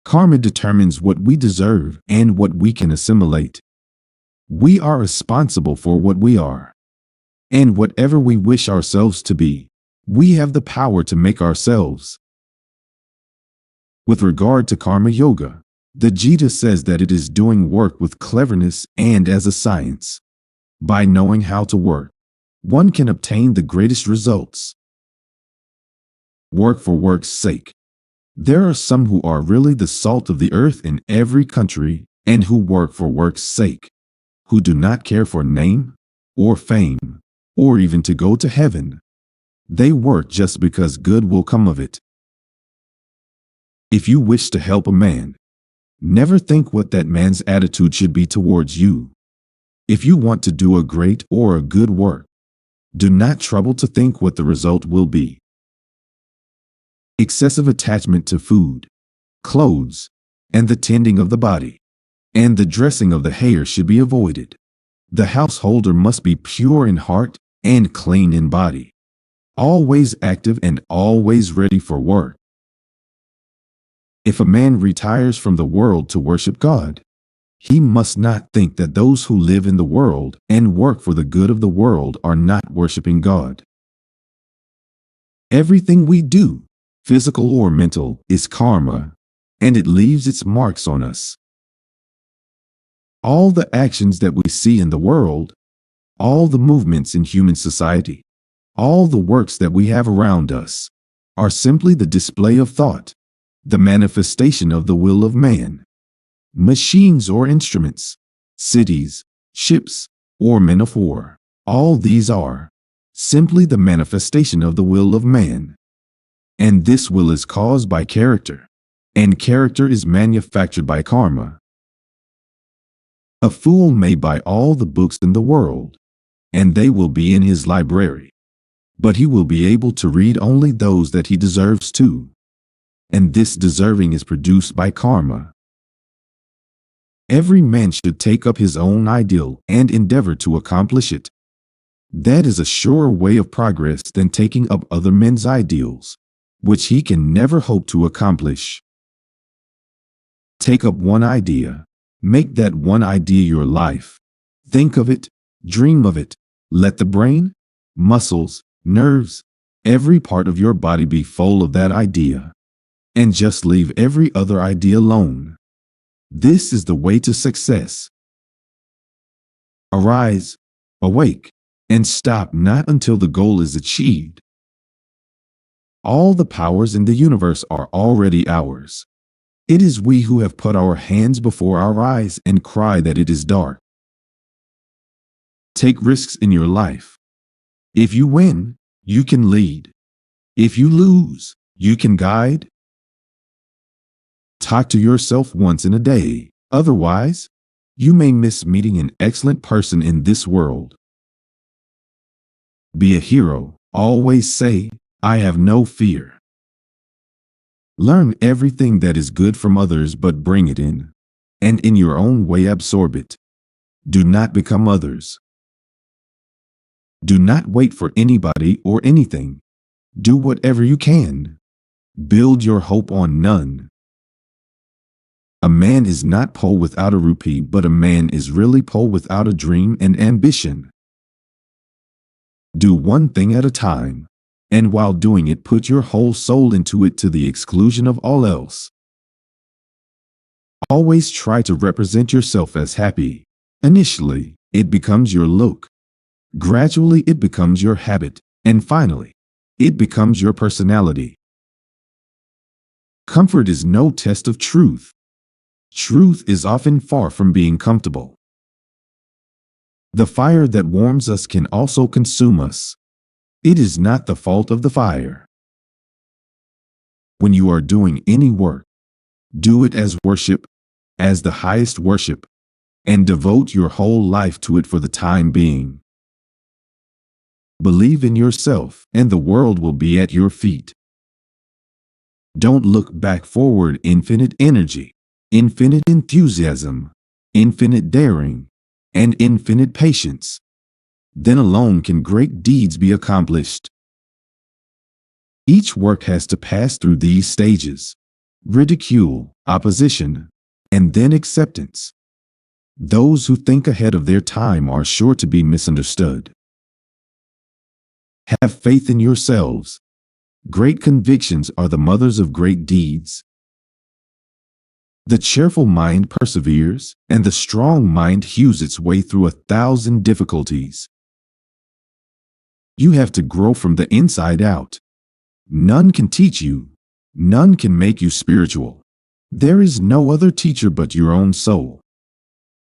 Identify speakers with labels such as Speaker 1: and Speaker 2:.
Speaker 1: Karma determines what we deserve and what we can assimilate. We are responsible for what we are. And whatever we wish ourselves to be, we have the power to make ourselves. With regard to karma yoga, the Gita says that it is doing work with cleverness and as a science. By knowing how to work, one can obtain the greatest results. Work for work's sake. There are some who are really the salt of the earth in every country and who work for work's sake, who do not care for name or fame or even to go to heaven. They work just because good will come of it. If you wish to help a man, never think what that man's attitude should be towards you. If you want to do a great or a good work, do not trouble to think what the result will be. Excessive attachment to food, clothes, and the tending of the body, and the dressing of the hair should be avoided. The householder must be pure in heart and clean in body, always active and always ready for work. If a man retires from the world to worship God, he must not think that those who live in the world and work for the good of the world are not worshiping God. Everything we do, physical or mental, is karma, and it leaves its marks on us. All the actions that we see in the world, all the movements in human society, all the works that we have around us, are simply the display of thought, the manifestation of the will of man. Machines or instruments, cities, ships, or men of war, all these are simply the manifestation of the will of man. And this will is caused by character, and character is manufactured by karma. A fool may buy all the books in the world, and they will be in his library, but he will be able to read only those that he deserves to. And this deserving is produced by karma. Every man should take up his own ideal and endeavor to accomplish it. That is a surer way of progress than taking up other men's ideals, which he can never hope to accomplish. Take up one idea. Make that one idea your life. Think of it, dream of it. Let the brain, muscles, nerves, every part of your body be full of that idea. And just leave every other idea alone. This is the way to success. Arise, awake, and stop not until the goal is achieved. All the powers in the universe are already ours. It is we who have put our hands before our eyes and cry that it is dark. Take risks in your life. If you win, you can lead. If you lose, you can guide. Talk to yourself once in a day. Otherwise, you may miss meeting an excellent person in this world. Be a hero. Always say, I have no fear. Learn everything that is good from others, but bring it in, and in your own way absorb it. Do not become others. Do not wait for anybody or anything. Do whatever you can. Build your hope on none. A man is not poor without a rupee, but a man is really poor without a dream and ambition. Do one thing at a time, and while doing it, put your whole soul into it to the exclusion of all else. Always try to represent yourself as happy. Initially, it becomes your look. Gradually, it becomes your habit, and finally, it becomes your personality. Comfort is no test of truth. Truth is often far from being comfortable. The fire that warms us can also consume us. It is not the fault of the fire. When you are doing any work, do it as worship, as the highest worship, and devote your whole life to it for the time being. Believe in yourself, and the world will be at your feet. Don't look back. Forward. Infinite energy, infinite enthusiasm, infinite daring, and infinite patience. Then alone can great deeds be accomplished. Each work has to pass through these stages. ridicule, opposition, and then acceptance. Those who think ahead of their time are sure to be misunderstood. Have faith in yourselves. Great convictions are the mothers of great deeds. The cheerful mind perseveres, and the strong mind hews its way through 1,000 difficulties. You have to grow from the inside out. None can teach you. None can make you spiritual. There is no other teacher but your own soul.